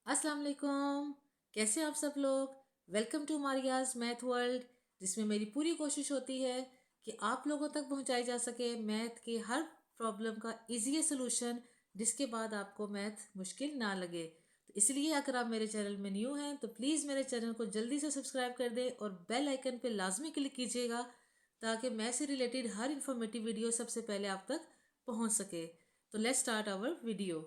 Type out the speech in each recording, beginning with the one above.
अस्सलाम वालेकुम। कैसे आप सब लोग। Welcome to Maria's math world, जिसमें मेरी पूरी कोशिश होती है कि आप लोगों तक पहुंचाई जा सके मैथ की हर प्रॉब्लम का इजी सोल्यूशन, जिसके बाद आपको मैथ मुश्किल ना लगे। तो इसलिए अगर आप मेरे चैनल में न्यू हैं तो प्लीज़ मेरे चैनल को जल्दी से सब्सक्राइब कर दें और बेल आइकन पे लाजमी क्लिक कीजिएगा, ताकि मैथ से रिलेटेड हर इन्फॉर्मेटिव वीडियो सबसे पहले आप तक पहुंच सके। तो लेट्स स्टार्ट आवर वीडियो।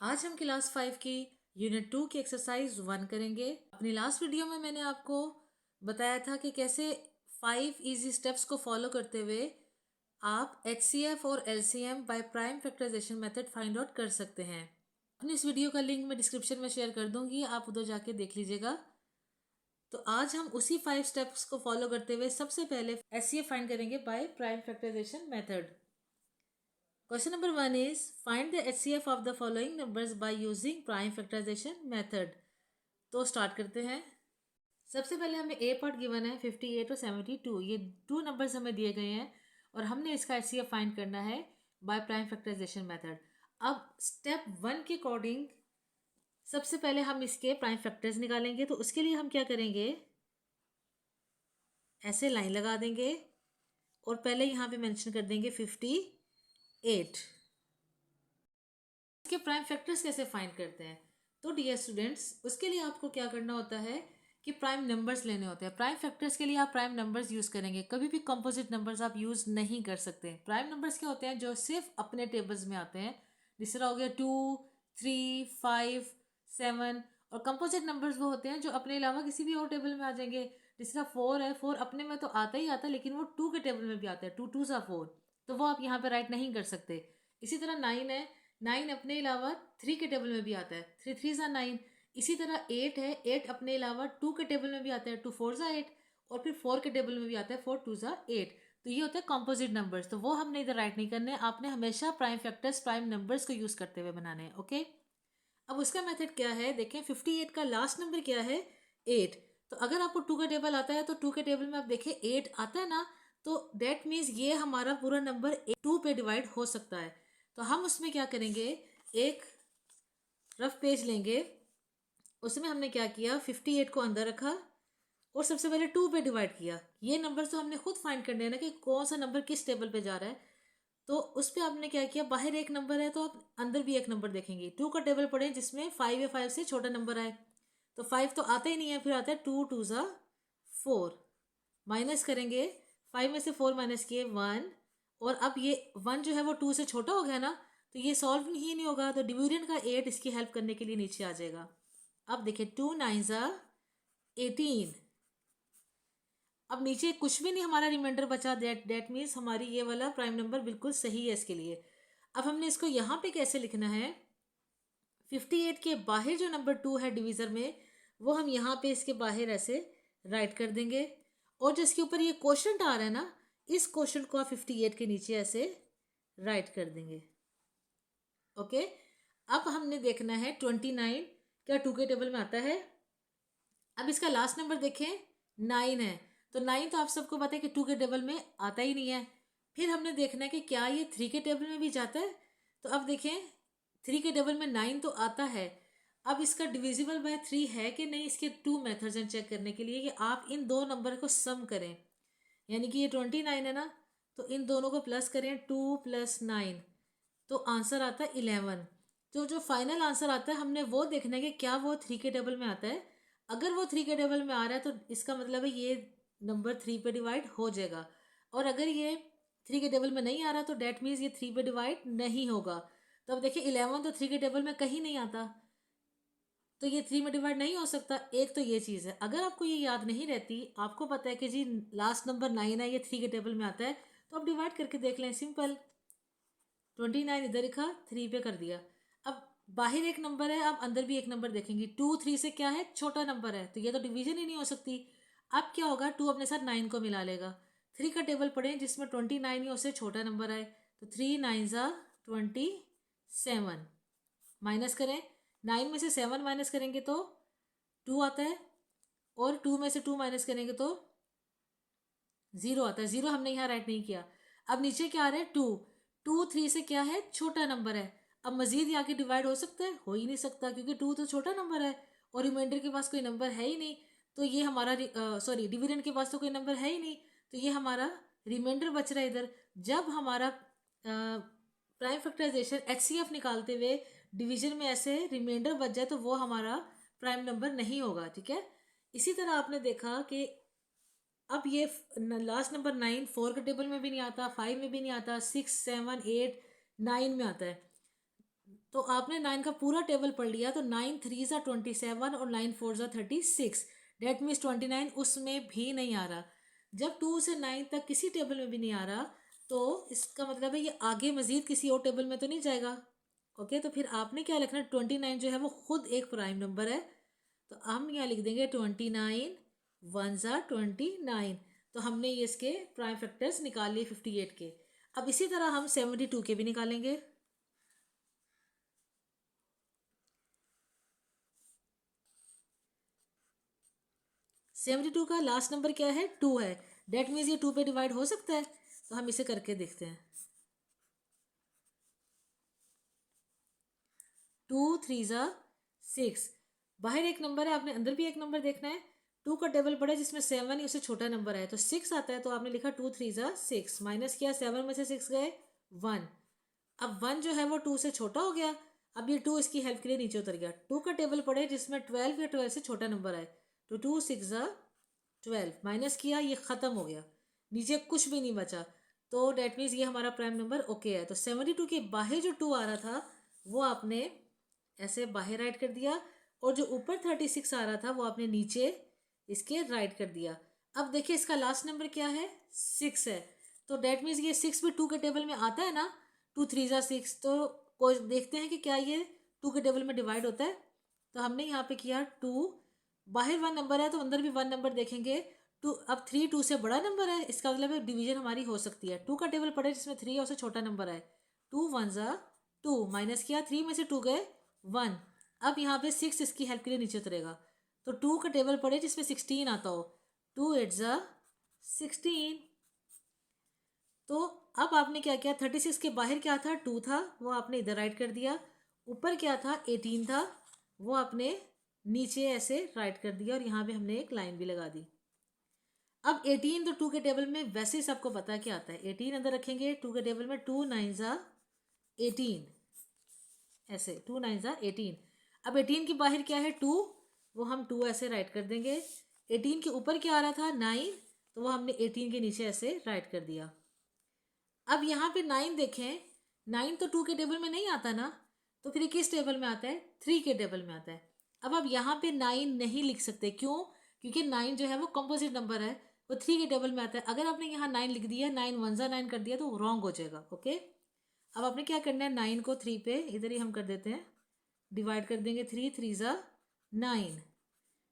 आज हम क्लास 5 की यूनिट 2 की एक्सरसाइज 1 करेंगे। अपनी लास्ट वीडियो में मैंने आपको बताया था कि कैसे 5 इजी स्टेप्स को फॉलो करते हुए आप HCF और LCM by prime factorization method find out कर सकते हैं। अपनी इस वीडियो का लिंक मैं डिस्क्रिप्शन में शेयर कर दूंगी, आप उधर जाके देख लीजिएगा। तो आज हम उसी 5 स्टेप्स को फॉलो करते हुए सबसे पहले HCF फाइंड करेंगे by prime factorization method. Question number 1 is find the HCF of the following numbers by using prime factorization method। तो स्टार्ट करते हैं। सबसे पहले हमें ए पार्ट गिवन है 58 और 72, ये 2 नंबर्स हमें दिए गए हैं और हमने इसका HCF फाइंड करना है बाय प्राइम फैक्टराइजेशन मेथड। अब स्टेप 1 के अकॉर्डिंग सबसे पहले हम इसके प्राइम फैक्टर्स निकालेंगे। तो उसके लिए हम क्या करेंगे, ऐसे लाइन लगा देंगे और पहले यहाँ पे मेंशन कर देंगे 58। इसके प्राइम फैक्टर्स कैसे फाइंड करते हैं, तो डियर स्टूडेंट्स उसके लिए आपको क्या करना होता है कि प्राइम नंबर्स लेने होते हैं। प्राइम फैक्टर्स के लिए आप प्राइम नंबर्स यूज़ करेंगे, कभी भी कंपोजिट नंबर्स आप यूज़ नहीं कर सकते। प्राइम नंबर्स क्या होते हैं, जो सिर्फ अपने टेबल्स में आते हैं, जिस तरह हो गया 2, 3, 5, 7। और कंपोजिट नंबर्स वो होते हैं जो अपने अलावा किसी भी और टेबल में आ जाएंगे। जिस तरह 4 है, 4 अपने में तो आता ही आता है, लेकिन वो 2 के टेबल में भी आता है, 2 2 सा 4, तो वो आप यहाँ पे राइट नहीं कर सकते। इसी तरह 9 है, 9 अपने अलावा 3 के टेबल में भी आता है, 3 3 सा 9। इसी तरह 8 है, 8 अपने अलावा 2 के टेबल में भी आता है, 2 4 सा 8, और फिर 4 के टेबल में भी आता है, 4 2 सा 8। तो ये होता है कंपोजिट नंबर्स, तो वो हमने इधर राइट नहीं करने, आपने हमेशा प्राइम फैक्टर्स प्राइम नंबर्स को यूज़ करते हुए बनाने हैं। ओके, अब उसका मेथड क्या है देखें। 58 का लास्ट नंबर क्या है, 8। तो अगर आपको 2 का टेबल आता है तो 2 के टेबल में आप देखें 8 आता है ना, तो डेट मीन्स ये हमारा पूरा नंबर 2 पे डिवाइड हो सकता है। तो हम उसमें क्या करेंगे, एक रफ पेज लेंगे, उसमें हमने क्या किया, 58 को अंदर रखा और सबसे पहले 2 पे डिवाइड किया। ये नंबर तो हमने खुद फाइंड करने हैं ना कि कौन सा नंबर किस टेबल पे जा रहा है। तो उस पर आपने क्या किया, बाहर एक नंबर है तो आप अंदर भी एक नंबर देखेंगे। 2 का टेबल पढ़े जिसमें 5 या 5 से छोटा नंबर आए, तो 5 तो आता ही नहीं है, फिर आता है 2 2 ज़ा 4। माइनस करेंगे, 5 में से 4 माइनस किए 1, और अब ये 1 जो है वो 2 से छोटा हो गया ना, तो ये सॉल्व ही नहीं होगा। तो डिवीजन का 8 इसकी हेल्प करने के लिए नीचे आ जाएगा। अब देखिए 2 9 ज़ा 18। अब नीचे कुछ भी नहीं हमारा रिमाइंडर बचा, डेट मीन्स हमारी ये वाला प्राइम नंबर बिल्कुल सही है इसके लिए। अब हमने इसको यहाँ पे कैसे लिखना है, 58 के बाहर जो नंबर 2 है डिवीज़र में, वो हम यहाँ पे इसके बाहर ऐसे राइट कर देंगे, और जो इसके ऊपर ये क्वेश्चन आ रहा है ना, इस क्वेश्चन को आप 58 के नीचे ऐसे राइट कर देंगे। ओके, अब हमने देखना है 29 क्या 2 के टेबल में आता है। अब इसका लास्ट नंबर देखें 9 है, तो 9 तो आप सबको पता है कि 2 के टेबल में आता ही नहीं है। फिर हमने देखना है कि क्या ये 3 के टेबल में भी जाता है। तो अब देखें 3 के टेबल में 9 तो आता है। अब इसका डिविजिबल बाय 3 है कि नहीं, इसके 2 मेथड्स हैं चेक करने के लिए कि आप इन दो नंबर को सम करें। यानी कि ये 29 है ना, तो इन दोनों को प्लस करें, 2 + 9, तो आंसर आता है 11। तो जो फाइनल आंसर आता है हमने वो देखना है कि क्या वो 3 के टेबल में आता है। अगर वो 3 के टेबल में आ रहा है तो इसका मतलब है ये नंबर 3 पे डिवाइड हो जाएगा, और अगर ये 3 के टेबल में नहीं आ रहा तो डेट मीन्स ये 3 पे डिवाइड नहीं होगा। तो अब देखिए 11 तो 3 के टेबल में कहीं नहीं आता, तो ये 3 में डिवाइड नहीं हो सकता। एक तो ये चीज़ है, अगर आपको ये याद नहीं रहती, आपको पता है कि जी लास्ट नंबर 9 है, ये 3 के टेबल में आता है, तो आप डिवाइड करके देख लें, सिंपल। 29 इधर लिखा, 3 पे कर दिया। अब बाहर एक नंबर है, अब अंदर भी एक नंबर देखेंगे, 2 3 से क्या है, छोटा नंबर है, तो ये तो डिवीजन ही नहीं हो सकती। अब क्या होगा, 2 अपने साथ 9 को मिला लेगा। 3 का टेबल पढ़ें जिसमें 29 ही उससे छोटा नंबर आए, तो 3 9 ज़ा 27। माइनस करें, 9 में से 7 माइनस करेंगे तो 2 आता है, और 2 में से 2 माइनस करेंगे तो 0 आता है। 0 हमने यहाँ राइट नहीं किया। अब नीचे क्या आ रहा है, 2 2 3 से क्या है, छोटा नंबर है। अब मज़ीद ये आगे डिवाइड हो सकता है? हो ही नहीं सकता, क्योंकि 2 तो छोटा नंबर है और रिमाइंडर के पास कोई नंबर है ही नहीं। तो ये हमारा सॉरी डिविडेंड के पास तो कोई नंबर है ही नहीं, तो ये हमारा रिमाइंडर बच रहा है इधर। जब हमारा प्राइम फैक्टराइजेशन HCF निकालते हुए डिवीजन में ऐसे रिमाइंडर बच जाए तो वो हमारा प्राइम नंबर नहीं होगा, ठीक है। इसी तरह आपने देखा कि अब ये लास्ट नंबर 9 4 के टेबल में भी नहीं आता, 5 में भी नहीं आता, 6 7 8 9 में आता है। तो आपने 9 का पूरा टेबल पढ़ लिया तो 9 3 ज़ा 27 और 9 4 ज़ा 36, डेट मीन्स 29 उसमें भी नहीं आ रहा। जब 2 से 9 तक किसी टेबल में भी नहीं आ रहा तो इसका मतलब है ये आगे मजीद किसी और टेबल में तो नहीं जाएगा। ओके, तो फिर आपने क्या लिखना है, 29 जो है वो खुद एक प्राइम नंबर है, तो हम यहाँ लिख देंगे 29 1 ज़ा 29। तो हमने ये इसके प्राइम फैक्टर्स निकाल लिए 58 के। अब इसी तरह हम 72 के भी निकालेंगे। 72 का लास्ट नंबर क्या है, 2 है, डेट मीन्स ये 2 पे डिवाइड हो सकता है। तो हम इसे करके देखते हैं। 2 3 ज़ा 6, बाहर एक नंबर है, आपने अंदर भी एक नंबर देखना है। 2 का टेबल पड़ा है जिसमें 7 ही उससे छोटा नंबर है, तो 6 आता है, तो आपने लिखा 2 3 ज़ा 6, माइनस किया, 7 में से 6 गए 1। अब 1 जो है वो 2 से छोटा हो गया, अब ये 2 इसकी हेल्प के लिए नीचे उतर गया। 2 का टेबल पड़े जिसमें 12 या 12 से छोटा नंबर है, तो 2 6 ज़ा 12, माइनस किया, ये ख़त्म हो गया, नीचे कुछ भी नहीं बचा। तो डेट मीन्स ये हमारा प्राइम नंबर ओके है। तो 72 के बाहर जो 2 आ रहा था वो आपने ऐसे बाहर राइट कर दिया, और जो ऊपर 36 आ रहा था वो आपने नीचे इसके राइट कर दिया। अब देखिए इसका लास्ट नंबर क्या है, 6 है, तो डेट मीन्स ये 6 भी 2 के टेबल में आता है ना, 2 3 ज़ा 6। तो कोई देखते हैं कि क्या ये 2 के टेबल में डिवाइड होता है। तो हमने यहाँ पे किया 2, बाहर 1 नंबर है तो अंदर भी 1 नंबर देखेंगे। 2, अब 3 2 से बड़ा नंबर है, इसका मतलब डिवीजन हमारी हो सकती है। 2 का टेबल पड़े जिसमें 3 है उससे छोटा नंबर है, 2 1 ज़ा 2, माइनस किया, 3 में से 2 गए 1। अब यहाँ पे 6 इसकी हेल्प के लिए नीचे उतरेगा, तो 2 का टेबल पड़े जिसमें 16 आता हो, 2 8 ज़ा 16। तो अब आपने क्या किया, 36 के बाहर क्या था, 2 था, वो आपने इधर राइट कर दिया। ऊपर क्या था, 18 था, वो आपने नीचे ऐसे राइट कर दिया, और यहाँ पे हमने एक लाइन भी लगा दी। अब 18 तो 2 के टेबल में वैसे ही सबको पता क्या आता है, 18 अंदर रखेंगे 2 के टेबल में, 2 9 ज़ा 18, ऐसे 2 9 ज़ा 18। अब 18 के बाहर क्या है, 2, वो हम 2 ऐसे राइट कर देंगे। 18 के ऊपर क्या आ रहा था, 9, तो वो हमने 18 के नीचे ऐसे राइट कर दिया। अब यहाँ पे 9 देखें, 9 तो 2 के टेबल में नहीं आता ना, तो फिर ये किस टेबल में आता है, 3 के टेबल में आता है। अब आप यहाँ पे 9 नहीं लिख सकते, क्यों, क्योंकि 9 जो है वो कंपोजिट नंबर है, वो 3 के टेबल में आता है। अगर आपने यहाँ 9 लिख दिया, 9 1 ज़ा 9 कर दिया तो रॉन्ग हो जाएगा। ओके, अब आपने क्या करना है, 9 को 3 पे इधर ही हम कर देते हैं, डिवाइड कर देंगे, 3 3 ज़ा 9।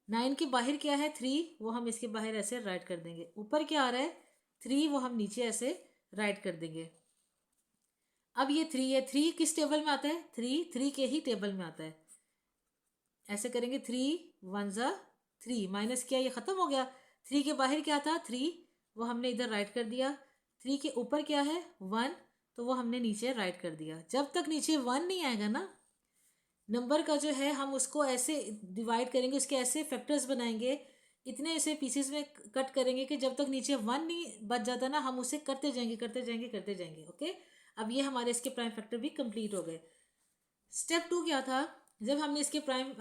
9 के बाहर क्या है, 3, वो हम इसके बाहर ऐसे राइट कर देंगे। ऊपर क्या आ रहा है, 3, वो हम नीचे ऐसे राइट कर देंगे। अब ये 3 है, 3 किस टेबल में आता है, 3 के ही टेबल में आता है, ऐसे करेंगे, 3 1 ज़ा 3, माइनस किया, ये ख़त्म हो गया। 3 के बाहर क्या था, 3, वो हमने इधर राइट कर दिया। 3 के ऊपर क्या है, 1, तो वो हमने नीचे राइट कर दिया। जब तक नीचे 1 नहीं आएगा ना नंबर का, जो है हम उसको ऐसे डिवाइड करेंगे, उसके ऐसे फैक्टर्स बनाएंगे, इतने ऐसे पीसेस में कट करेंगे कि जब तक नीचे 1 नहीं बच जाता ना, हम उसे करते जाएंगे करते जाएंगे करते जाएंगे। ओके, अब ये हमारे इसके प्राइम फैक्टर भी कंप्लीट हो गए। स्टेप 2 क्या था, जब हमने इसके प्राइम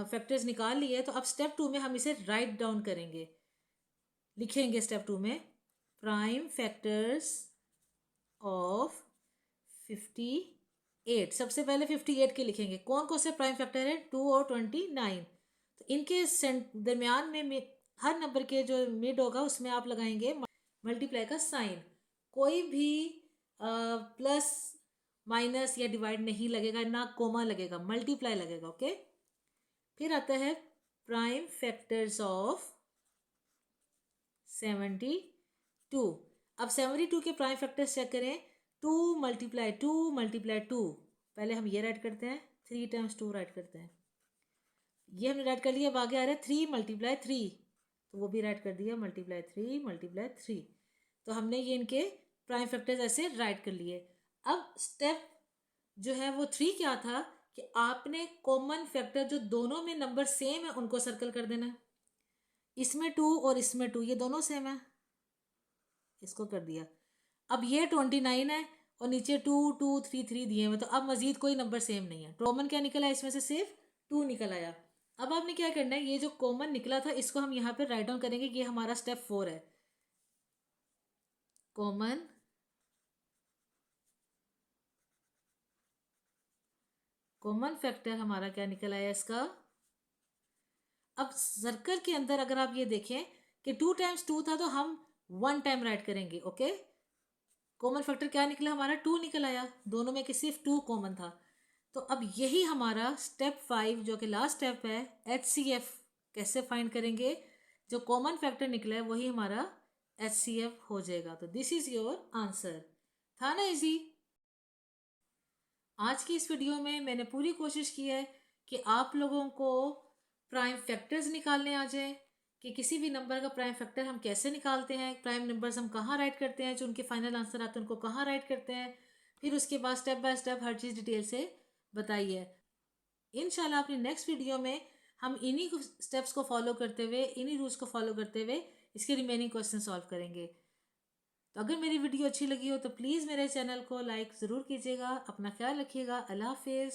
फैक्टर्स निकाल लिए, तो अब स्टेप 2 में हम इसे राइट डाउन करेंगे, लिखेंगे स्टेप 2 में प्राइम फैक्टर्स ऑफ 58। सबसे पहले 58 के लिखेंगे, कौन कौन से प्राइम फैक्टर है, 2 और 29। तो इनके दरमियान में हर नंबर के जो मिड होगा उसमें आप लगाएंगे मल्टीप्लाई का साइन। कोई भी प्लस माइनस या डिवाइड नहीं लगेगा, ना कोमा लगेगा, मल्टीप्लाई लगेगा। ओके, फिर आता है प्राइम फैक्टर्स ऑफ 72। अब 72 के प्राइम फैक्टर्स चेक करें, 2 मल्टीप्लाई 2 मल्टीप्लाई 2, पहले हम ये राइट करते हैं, 3 टाइम्स 2 राइट करते हैं, ये हमने राइट कर लिया। अब आगे आ रहा है 3 मल्टीप्लाई 3, तो वो भी राइट कर दिया, मल्टीप्लाई 3 मल्टीप्लाई 3। तो हमने ये इनके प्राइम फैक्टर्स ऐसे राइट कर लिए। अब स्टेप जो है वो 3 क्या था कि आपने कॉमन फैक्टर जो दोनों में नंबर सेम है उनको सर्कल कर देना। इसमें 2 और इसमें 2 ये दोनों सेम है, इसको कर दिया। अब ये 29 है और नीचे 2 2 3 3 दिए हुए, तो अब मजीद कोई नंबर सेम नहीं है। कॉमन क्या निकला है इसमें से? सिर्फ 2 निकल आया। अब आपने क्या करना है, ये जो कॉमन निकला था इसको हम यहाँ पे राइट डाउन करेंगे। ये हमारा स्टेप 4 है। कॉमन कॉमन फैक्टर हमारा क्या निकल आया इसका। अब सर्कल के अंदर अगर आप ये देखें कि 2 टाइम्स 2 था, तो हम 1 टाइम राइट करेंगे। ओके, कॉमन फैक्टर क्या निकला हमारा? 2 निकल आया, दोनों में कि सिर्फ 2 कॉमन था। तो अब यही हमारा स्टेप 5 जो कि लास्ट स्टेप है, HCF कैसे फाइंड करेंगे। जो कॉमन फैक्टर निकला है वही हमारा HCF हो जाएगा। तो दिस इज योर आंसर। था ना इजी? आज की इस वीडियो में मैंने पूरी कोशिश की है कि आप लोगों को प्राइम फैक्टर्स निकालने आ जाए, कि किसी भी नंबर का प्राइम फैक्टर हम कैसे निकालते हैं, प्राइम नंबर्स हम कहाँ राइट करते हैं, जो उनके फाइनल आंसर आते हैं उनको कहाँ राइट करते हैं। फिर उसके बाद step by step her cheese detail से बताइए। इंशाल्लाह अपनी नेक्स्ट वीडियो में हम इन्हीं स्टेप्स को फॉलो करते हुए, इन्हीं रूल्स को फॉलो करते हुए इसके रिमेनिंग क्वेश्चन सॉल्व करेंगे। तो अगर मेरी वीडियो अच्छी लगी हो तो प्लीज़ मेरे चैनल को लाइक ज़रूर कीजिएगा। अपना ख्याल रखिएगा। अल्लाह हाफिज़।